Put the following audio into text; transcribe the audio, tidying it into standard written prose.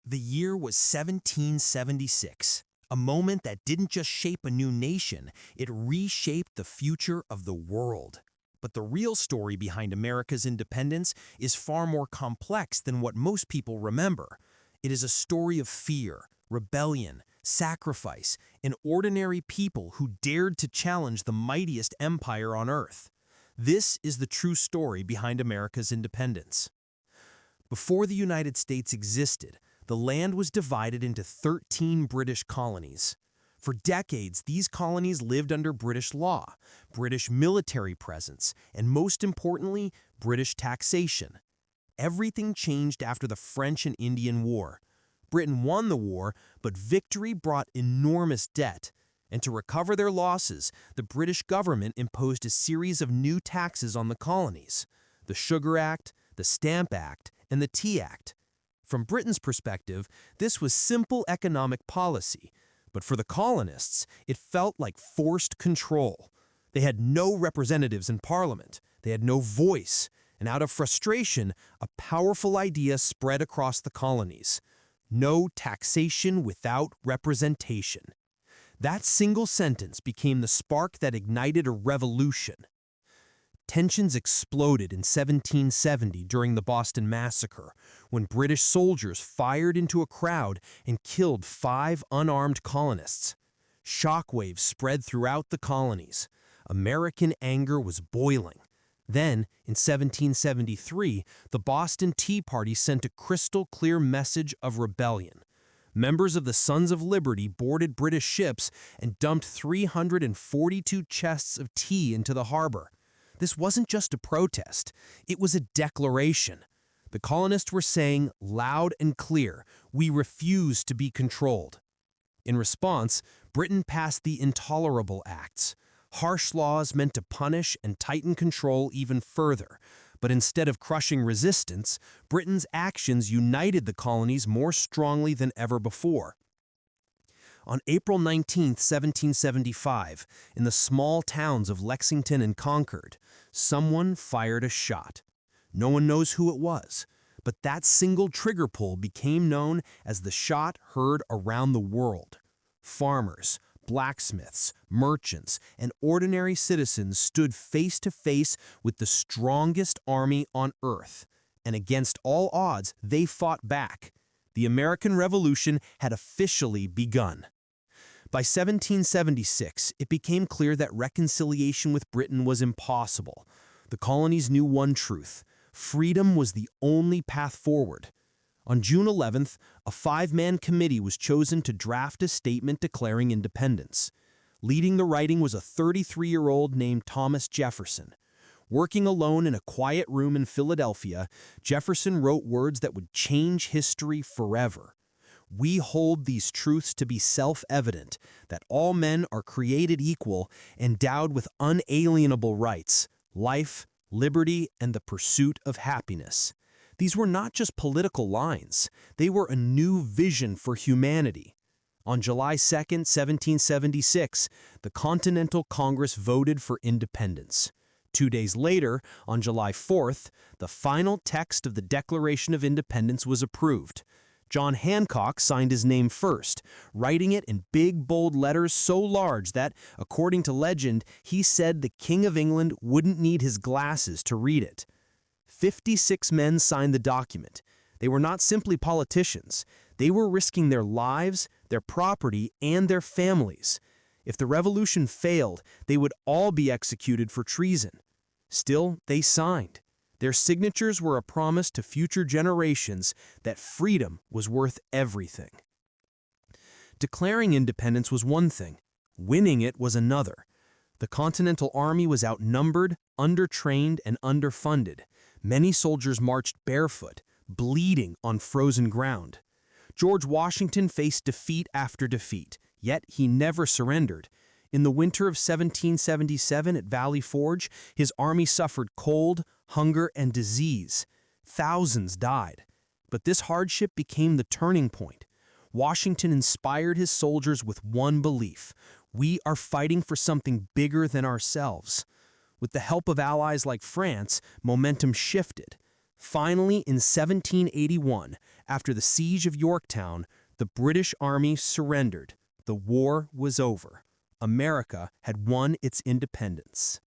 The year was 1776, a moment that didn't just shape a new nation, it reshaped the future of the world. But the real story behind America's independence is far more complex than what most people remember. It is a story of fear, rebellion, sacrifice, and ordinary people who dared to challenge the mightiest empire on earth. This is the true story behind America's independence. Before the United States existed, the land was divided into 13 British colonies. For decades, these colonies lived under British law, British military presence, and most importantly, British taxation. Everything changed after the French and Indian War. Britain won the war, but victory brought enormous debt. And to recover their losses, the British government imposed a series of new taxes on the colonies: the Sugar Act, the Stamp Act, and the Tea Act. From Britain's perspective, this was simple economic policy, but for the colonists, it felt like forced control. They had no representatives in Parliament, they had no voice, and out of frustration, a powerful idea spread across the colonies: no taxation without representation. That single sentence became the spark that ignited a revolution. Tensions exploded in 1770 during the Boston Massacre, when British soldiers fired into a crowd and killed 5 unarmed colonists. Shockwaves spread throughout the colonies. American anger was boiling. Then, in 1773, the Boston Tea Party sent a crystal-clear message of rebellion. Members of the Sons of Liberty boarded British ships and dumped 342 chests of tea into the harbor. This wasn't just a protest, it was a declaration. The colonists were saying loud and clear, "We refuse to be controlled." In response, Britain passed the Intolerable Acts, harsh laws meant to punish and tighten control even further. But instead of crushing resistance, Britain's actions united the colonies more strongly than ever before. On April 19, 1775, in the small towns of Lexington and Concord, someone fired a shot. No one knows who it was, but that single trigger pull became known as the shot heard around the world. Farmers, blacksmiths, merchants, and ordinary citizens stood face to face with the strongest army on earth, and against all odds, they fought back. The American Revolution had officially begun. By 1776, it became clear that reconciliation with Britain was impossible. The colonies knew one truth: freedom was the only path forward. On June 11th, a 5-man committee was chosen to draft a statement declaring independence. Leading the writing was a 33-year-old named Thomas Jefferson. Working alone in a quiet room in Philadelphia, Jefferson wrote words that would change history forever. "We hold these truths to be self-evident, that all men are created equal, endowed with unalienable rights, life, liberty, and the pursuit of happiness." These were not just political lines, they were a new vision for humanity. On July 2, 1776, the Continental Congress voted for independence. 2 days later, on July 4th, the final text of the Declaration of Independence was approved. John Hancock signed his name first, writing it in big, bold letters so large that, according to legend, he said the King of England wouldn't need his glasses to read it. 56 men signed the document. They were not simply politicians. They were risking their lives, their property, and their families. If the revolution failed, they would all be executed for treason. Still, they signed. Their signatures were a promise to future generations that freedom was worth everything. Declaring independence was one thing. Winning it was another. The Continental Army was outnumbered, undertrained, and underfunded. Many soldiers marched barefoot, bleeding on frozen ground. George Washington faced defeat after defeat, yet he never surrendered. In the winter of 1777 at Valley Forge, his army suffered cold, hunger, and disease. Thousands died. But this hardship became the turning point. Washington inspired his soldiers with one belief: we are fighting for something bigger than ourselves. With the help of allies like France, momentum shifted. Finally, in 1781, after the siege of Yorktown, the British Army surrendered. The war was over. America had won its independence.